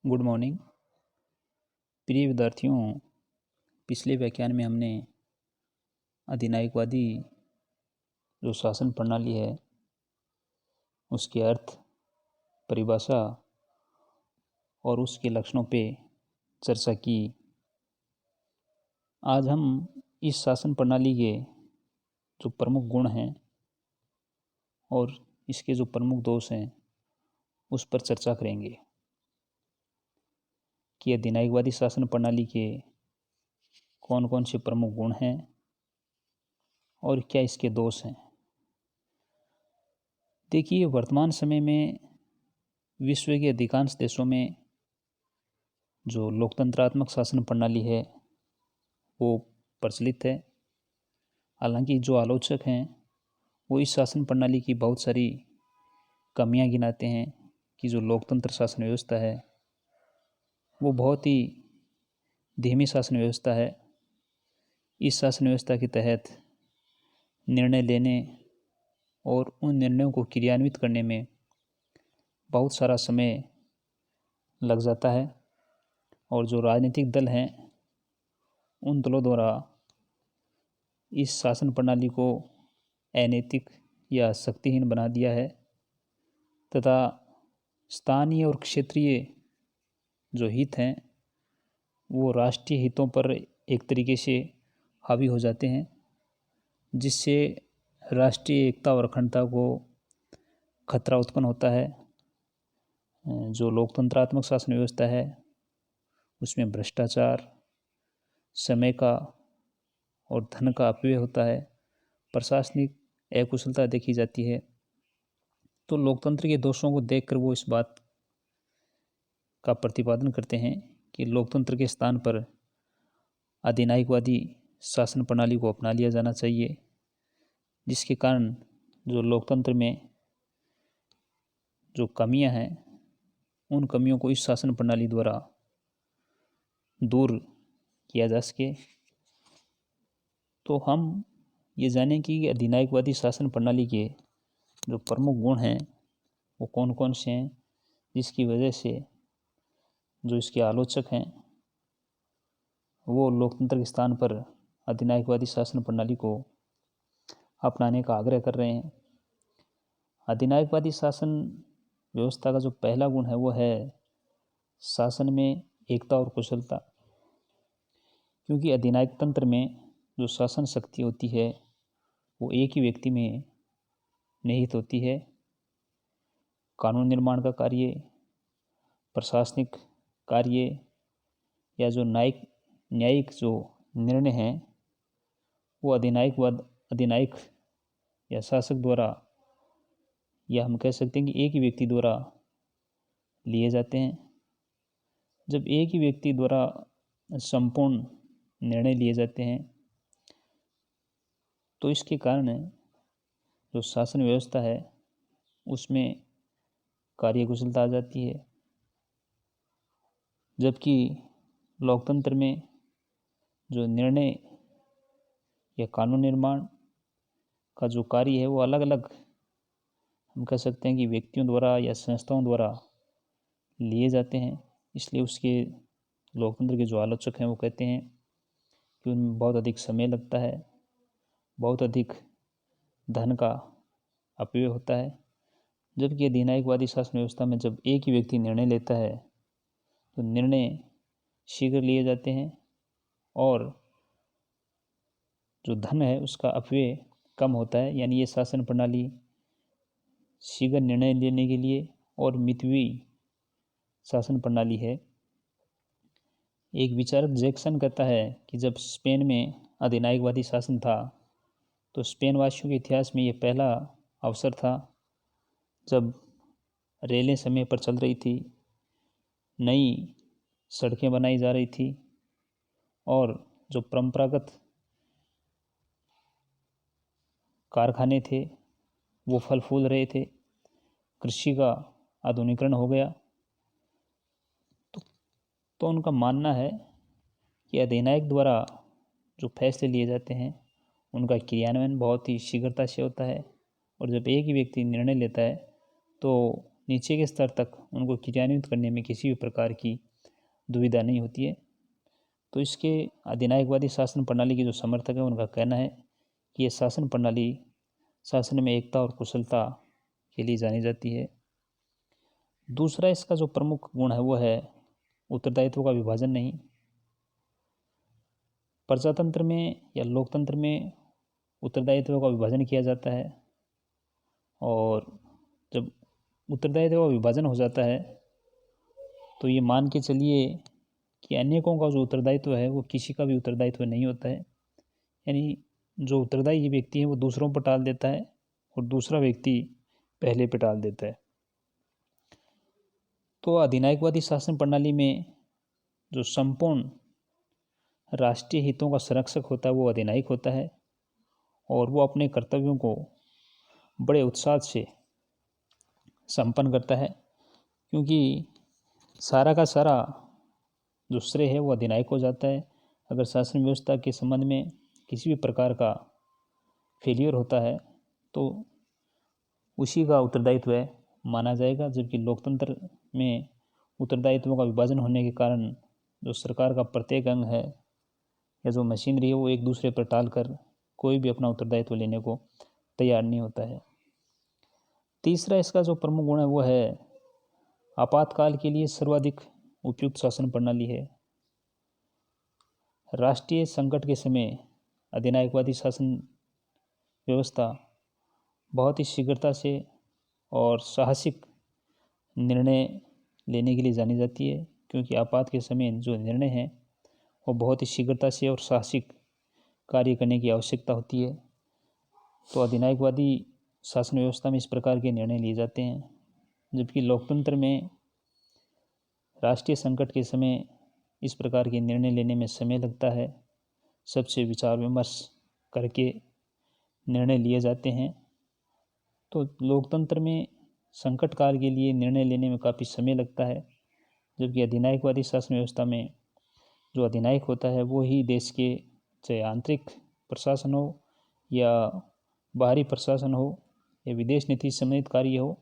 Good morning प्रिय विद्यार्थियों। पिछले व्याख्यान में हमने अधिनायकवादी जो शासन प्रणाली है उसके अर्थ, परिभाषा और उसके लक्षणों पे चर्चा की। आज हम इस शासन प्रणाली के जो प्रमुख गुण हैं और इसके जो प्रमुख दोष हैं उस पर चर्चा करेंगे कि अधिनायकवादी शासन प्रणाली के कौन कौन से प्रमुख गुण हैं और क्या इसके दोष हैं। देखिए, वर्तमान समय में विश्व के अधिकांश देशों में जो लोकतंत्रात्मक शासन प्रणाली है वो प्रचलित है। हालांकि जो आलोचक हैं वो इस शासन प्रणाली की बहुत सारी कमियां गिनाते हैं कि जो लोकतंत्र शासन व्यवस्था है वो बहुत ही धीमी शासन व्यवस्था है। इस शासन व्यवस्था के तहत निर्णय लेने और उन निर्णयों को क्रियान्वित करने में बहुत सारा समय लग जाता है और जो राजनीतिक दल हैं उन दलों द्वारा इस शासन प्रणाली को अनैतिक या शक्तिहीन बना दिया है तथा स्थानीय और क्षेत्रीय जो हित हैं वो राष्ट्रीय हितों पर एक तरीके से हावी हो जाते हैं, जिससे राष्ट्रीय एकता और अखंडता को खतरा उत्पन्न होता है। जो लोकतंत्रात्मक शासन व्यवस्था है उसमें भ्रष्टाचार, समय का और धन का अपव्यय होता है, प्रशासनिक अकुशलता देखी जाती है। तो लोकतंत्र के दोषों को देखकर वो इस बात का प्रतिपादन करते हैं कि लोकतंत्र के स्थान पर अधिनायकवादी शासन प्रणाली को अपना लिया जाना चाहिए, जिसके कारण जो लोकतंत्र में जो कमियां हैं उन कमियों को इस शासन प्रणाली द्वारा दूर किया जा सके। तो हम ये जानें कि अधिनायकवादी शासन प्रणाली के जो प्रमुख गुण हैं वो कौन कौन से हैं, जिसकी वजह से जो इसके आलोचक हैं वो लोकतंत्र के स्थान पर अधिनायकवादी शासन प्रणाली को अपनाने का आग्रह कर रहे हैं। अधिनायकवादी शासन व्यवस्था का जो पहला गुण है वो है शासन में एकता और कुशलता। क्योंकि अधिनायक तंत्र में जो शासन शक्ति होती है वो एक ही व्यक्ति में निहित होती है। कानून निर्माण का कार्य, प्रशासनिक कार्य या जो न्यायिक जो निर्णय हैं वो अधिनायक या शासक द्वारा, या हम कह सकते हैं कि एक ही व्यक्ति द्वारा लिए जाते हैं। जब एक ही व्यक्ति द्वारा संपूर्ण निर्णय लिए जाते हैं तो इसके कारण जो शासन व्यवस्था है उसमें कार्यकुशलता आ जाती है। जबकि लोकतंत्र में जो निर्णय या कानून निर्माण का जो कार्य है वो अलग अलग, हम कह सकते हैं कि व्यक्तियों द्वारा या संस्थाओं द्वारा लिए जाते हैं। इसलिए उसके लोकतंत्र के जो आलोचक हैं वो कहते हैं कि उनमें बहुत अधिक समय लगता है, बहुत अधिक धन का अपव्यय होता है। जबकि अधिनायकवादी शासन व्यवस्था में जब एक ही व्यक्ति निर्णय लेता है तो निर्णय शीघ्र लिए जाते हैं और जो धन है उसका अपव्यय कम होता है। यानी ये शासन प्रणाली शीघ्र निर्णय लेने के लिए और मितव्ययी शासन प्रणाली है। एक विचारक जैक्सन कहता है कि जब स्पेन में अधिनायकवादी शासन था तो स्पेन वासियों के इतिहास में ये पहला अवसर था जब रेलें समय पर चल रही थी, नई सड़कें बनाई जा रही थी और जो परंपरागत कारखाने थे वो फल फूल रहे थे, कृषि का आधुनिकीकरण हो गया। तो उनका मानना है कि अधिनायक द्वारा जो फैसले लिए जाते हैं उनका क्रियान्वयन बहुत ही शीघ्रता से होता है और जब एक ही व्यक्ति निर्णय लेता है तो नीचे के स्तर तक उनको क्रियान्वित करने में किसी भी प्रकार की दुविधा नहीं होती है। तो इसके अधिनायकवादी शासन प्रणाली के जो समर्थक हैं उनका कहना है कि ये शासन प्रणाली शासन में एकता और कुशलता के लिए जानी जाती है। दूसरा इसका जो प्रमुख गुण है वो है उत्तरदायित्व का विभाजन नहीं। प्रजातंत्र में या लोकतंत्र में उत्तरदायित्व का विभाजन किया जाता है, और जब उत्तरदायित्व का विभाजन हो जाता है तो ये मान के चलिए कि अनेकों का जो उत्तरदायित्व है वो किसी का भी उत्तरदायित्व नहीं होता है। यानी जो उत्तरदायी व्यक्ति है वो दूसरों पर टाल देता है और दूसरा व्यक्ति पहले पर टाल देता है। तो अधिनायकवादी शासन प्रणाली में जो संपूर्ण राष्ट्रीय हितों का संरक्षक होता है वो अधिनायक होता है, और वो अपने कर्तव्यों को बड़े उत्साह से संपन्न करता है, क्योंकि सारा का सारा जो श्रेय है वो अधिनायक हो जाता है। अगर शासन व्यवस्था के संबंध में किसी भी प्रकार का फेलियर होता है तो उसी का उत्तरदायित्व माना जाएगा। जबकि लोकतंत्र में उत्तरदायित्वों का विभाजन होने के कारण जो सरकार का प्रत्येक अंग है या जो मशीनरी है वो एक दूसरे पर टाल कर कोई भी अपना उत्तरदायित्व लेने को तैयार नहीं होता है। तीसरा इसका जो प्रमुख गुण है वो है आपातकाल के लिए सर्वाधिक उपयुक्त शासन प्रणाली है। राष्ट्रीय संकट के समय अधिनायकवादी शासन व्यवस्था बहुत ही शीघ्रता से और साहसिक निर्णय लेने के लिए जानी जाती है, क्योंकि आपात के समय जो निर्णय हैं वो बहुत ही शीघ्रता से और साहसिक कार्य करने की आवश्यकता होती है। तो अधिनायकवादी शासन व्यवस्था में इस प्रकार के निर्णय लिए जाते हैं, जबकि लोकतंत्र में राष्ट्रीय संकट के समय इस प्रकार के निर्णय लेने में समय लगता है। सबसे विचार विमर्श करके निर्णय लिए जाते हैं। तो लोकतंत्र में संकट काल के लिए निर्णय लेने में काफ़ी समय लगता है, जबकि अधिनायकवादी शासन व्यवस्था में जो अधिनायक होता है वो ही देश के चाहे आंतरिक प्रशासन हो या बाहरी प्रशासन हो या विदेश नीति संबंधित कार्य हो,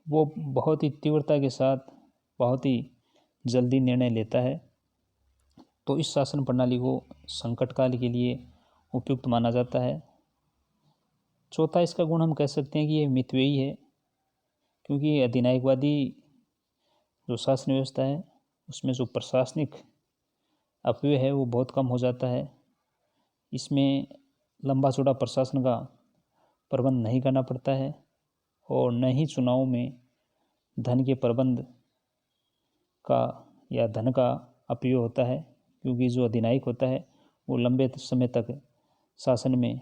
वो बहुत ही तीव्रता के साथ बहुत ही जल्दी निर्णय लेता है। तो इस शासन प्रणाली को संकट काल के लिए उपयुक्त माना जाता है। चौथा इसका गुण हम कह सकते हैं कि ये मितव्ययी है, क्योंकि अधिनायकवादी जो शासन व्यवस्था है उसमें जो प्रशासनिक अपव्यय है वो बहुत कम हो जाता है। इसमें लंबा चौड़ा प्रशासन का प्रबंध नहीं करना पड़ता है, और न ही चुनाव में धन के प्रबंध का या धन का अपव्यय होता है, क्योंकि जो अधिनायक होता है वो लंबे समय तक शासन में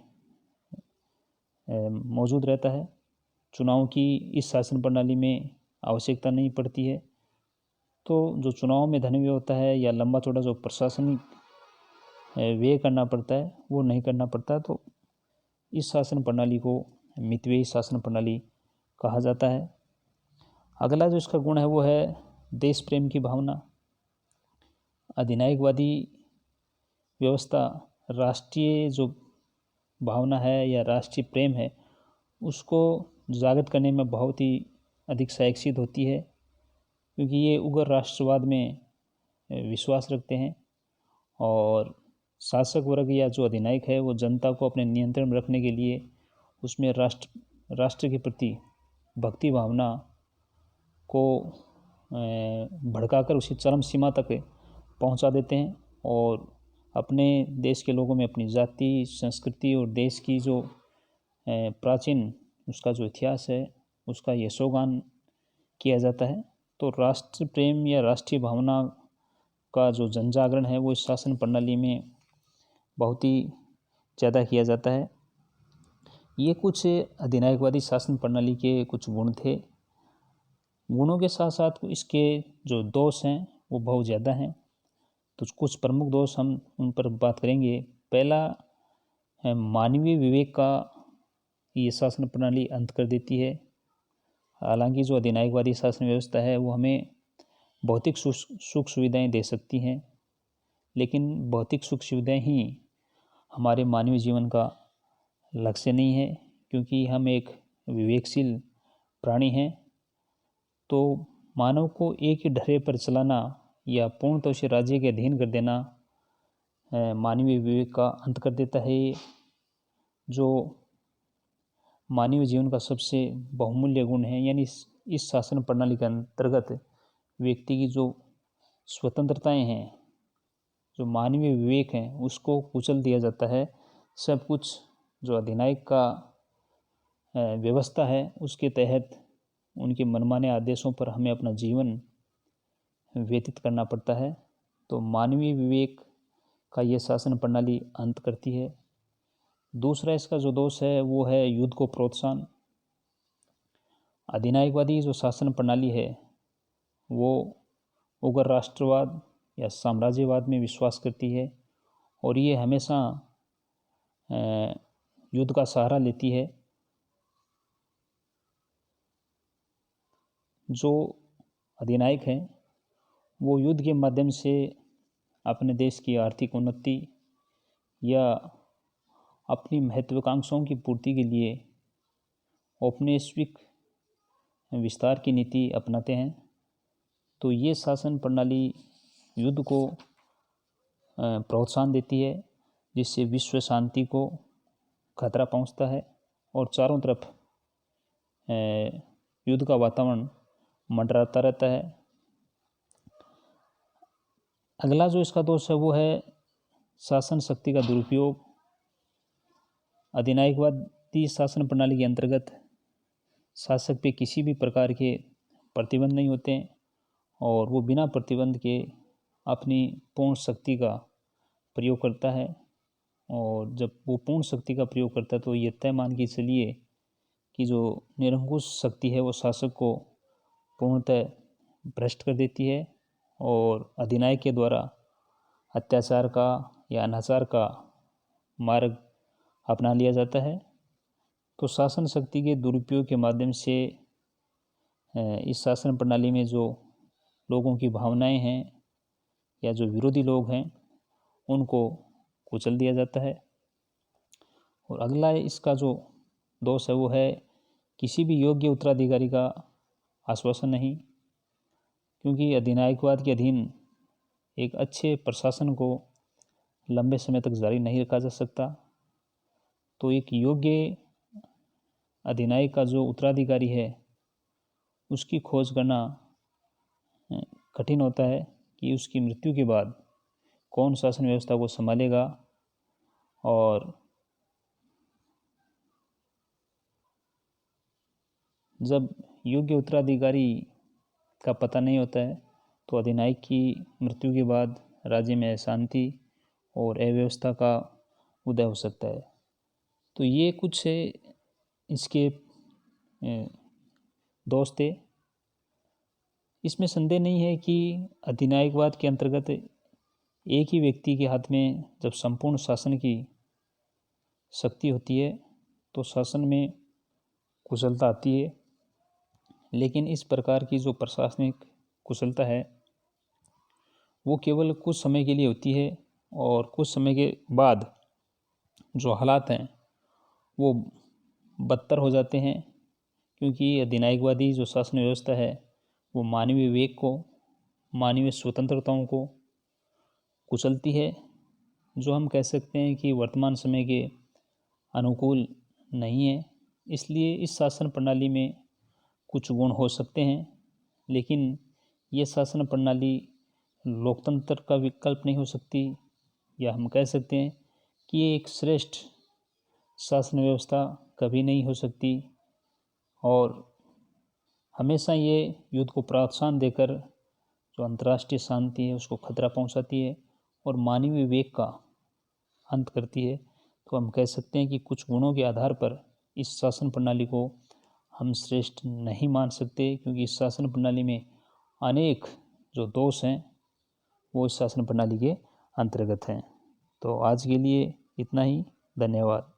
मौजूद रहता है। चुनाव की इस शासन प्रणाली में आवश्यकता नहीं पड़ती है। तो जो चुनाव में धन व्यय होता है या लंबा चौड़ा जो प्रशासनिक व्यय करना पड़ता है वो नहीं करना पड़ता। तो इस शासन प्रणाली को मितव्ययी शासन प्रणाली कहा जाता है। अगला जो इसका गुण है वो है देश प्रेम की भावना। अधिनायकवादी व्यवस्था राष्ट्रीय जो भावना है या राष्ट्रीय प्रेम है उसको जागृत करने में बहुत ही अधिक सहायक सिद्ध होती है, क्योंकि ये उग्र राष्ट्रवाद में विश्वास रखते हैं, और शासक वर्ग या जो अधिनायक है वो जनता को अपने नियंत्रण में रखने के लिए उसमें राष्ट्र के प्रति भक्ति भावना को भड़काकर उसी चरम सीमा तक पहुंचा देते हैं, और अपने देश के लोगों में अपनी जाति संस्कृति और देश की जो प्राचीन उसका जो इतिहास है उसका यशोगान किया जाता है। तो राष्ट्र प्रेम या राष्ट्रीय भावना का जो जनजागरण है वो इस शासन प्रणाली में बहुत ही ज़्यादा किया जाता है। ये कुछ अधिनायकवादी शासन प्रणाली के कुछ गुण थे। गुणों के साथ साथ इसके जो दोष हैं वो बहुत ज़्यादा हैं। तो कुछ प्रमुख दोष हम उन पर बात करेंगे। पहला है मानवीय विवेक का ये शासन प्रणाली अंत कर देती है। हालांकि जो अधिनायकवादी शासन व्यवस्था है वो हमें भौतिक सुख सुविधाएं दे सकती हैं, लेकिन भौतिक सुख सुविधाएं ही हमारे मानवीय जीवन का लक्ष्य नहीं है, क्योंकि हम एक विवेकशील प्राणी हैं तो मानव को एक ही ढर्रे पर चलाना या पूर्णतः उसे राज्य के अधीन कर देना मानवीय विवेक का अंत कर देता है। जो मानवीय जीवन का सबसे बहुमूल्य गुण है, यानी इस शासन प्रणाली के अंतर्गत व्यक्ति की जो स्वतंत्रताएं हैं, जो मानवीय विवेक हैं, उसको कुचल दिया जाता है। सब कुछ जो अधिनायक का व्यवस्था है उसके तहत उनके मनमाने आदेशों पर हमें अपना जीवन व्यतीत करना पड़ता है। तो मानवीय विवेक का ये शासन प्रणाली अंत करती है। दूसरा इसका जो दोष है वो है युद्ध को प्रोत्साहन। अधिनायकवादी जो शासन प्रणाली है वो उग्र राष्ट्रवाद या साम्राज्यवाद में विश्वास करती है और ये हमेशा युद्ध का सहारा लेती है। जो अधिनायक हैं वो युद्ध के माध्यम से अपने देश की आर्थिक उन्नति या अपनी महत्वाकांक्षाओं की पूर्ति के लिए औपनिवेशिक विस्तार की नीति अपनाते हैं। तो ये शासन प्रणाली युद्ध को प्रोत्साहन देती है, जिससे विश्व शांति को खतरा पहुंचता है और चारों तरफ युद्ध का वातावरण मंडराता रहता है। अगला जो इसका दोष है वो है शासन शक्ति का दुरुपयोग। अधिनायकवादी शासन प्रणाली के अंतर्गत शासक पे किसी भी प्रकार के प्रतिबंध नहीं होते और वो बिना प्रतिबंध के अपनी पूर्ण शक्ति का प्रयोग करता है। और जब वो पूर्ण शक्ति का प्रयोग करता है तो ये तय मान के चलिए कि जो निरंकुश शक्ति है वो शासक को पूर्णतः भ्रष्ट कर देती है और अधिनायक के द्वारा अत्याचार का या अनाचार का मार्ग अपना लिया जाता है। तो शासन शक्ति के दुरुपयोग के माध्यम से इस शासन प्रणाली में जो लोगों की भावनाएं हैं या जो विरोधी लोग हैं उनको कुचल दिया जाता है। और अगला इसका जो दोष है वो है किसी भी योग्य उत्तराधिकारी का आश्वासन नहीं, क्योंकि अधिनायकवाद के अधीन एक अच्छे प्रशासन को लंबे समय तक जारी नहीं रखा जा सकता। तो एक योग्य अधिनायक का जो उत्तराधिकारी है उसकी खोज करना कठिन होता है कि उसकी मृत्यु के बाद कौन शासन व्यवस्था को संभालेगा। और जब योग्य उत्तराधिकारी का पता नहीं होता है तो अधिनायक की मृत्यु के बाद राज्य में अशांति और अव्यवस्था का उदय हो सकता है। तो ये कुछ इसके दोष थे। इसमें संदेह नहीं है कि अधिनायकवाद के अंतर्गत एक ही व्यक्ति के हाथ में जब संपूर्ण शासन की शक्ति होती है तो शासन में कुशलता आती है। लेकिन इस प्रकार की जो प्रशासनिक कुशलता है वो केवल कुछ समय के लिए होती है और कुछ समय के बाद जो हालात हैं वो बदतर हो जाते हैं, क्योंकि अधिनायकवादी जो शासन व्यवस्था है वो मानवीय विवेक को, मानवीय स्वतंत्रताओं को कुचलती है, जो हम कह सकते हैं कि वर्तमान समय के अनुकूल नहीं है। इसलिए इस शासन प्रणाली में कुछ गुण हो सकते हैं, लेकिन ये शासन प्रणाली लोकतंत्र का विकल्प नहीं हो सकती, या हम कह सकते हैं कि ये एक श्रेष्ठ शासन व्यवस्था कभी नहीं हो सकती। और हमेशा ये युद्ध को प्रोत्साहन देकर जो अंतर्राष्ट्रीय शांति है उसको खतरा पहुंचाती है और मानवीय विवेक का अंत करती है। तो हम कह सकते हैं कि कुछ गुणों के आधार पर इस शासन प्रणाली को हम श्रेष्ठ नहीं मान सकते, क्योंकि इस शासन प्रणाली में अनेक जो दोष हैं वो इस शासन प्रणाली के अंतर्गत हैं। तो आज के लिए इतना ही। धन्यवाद।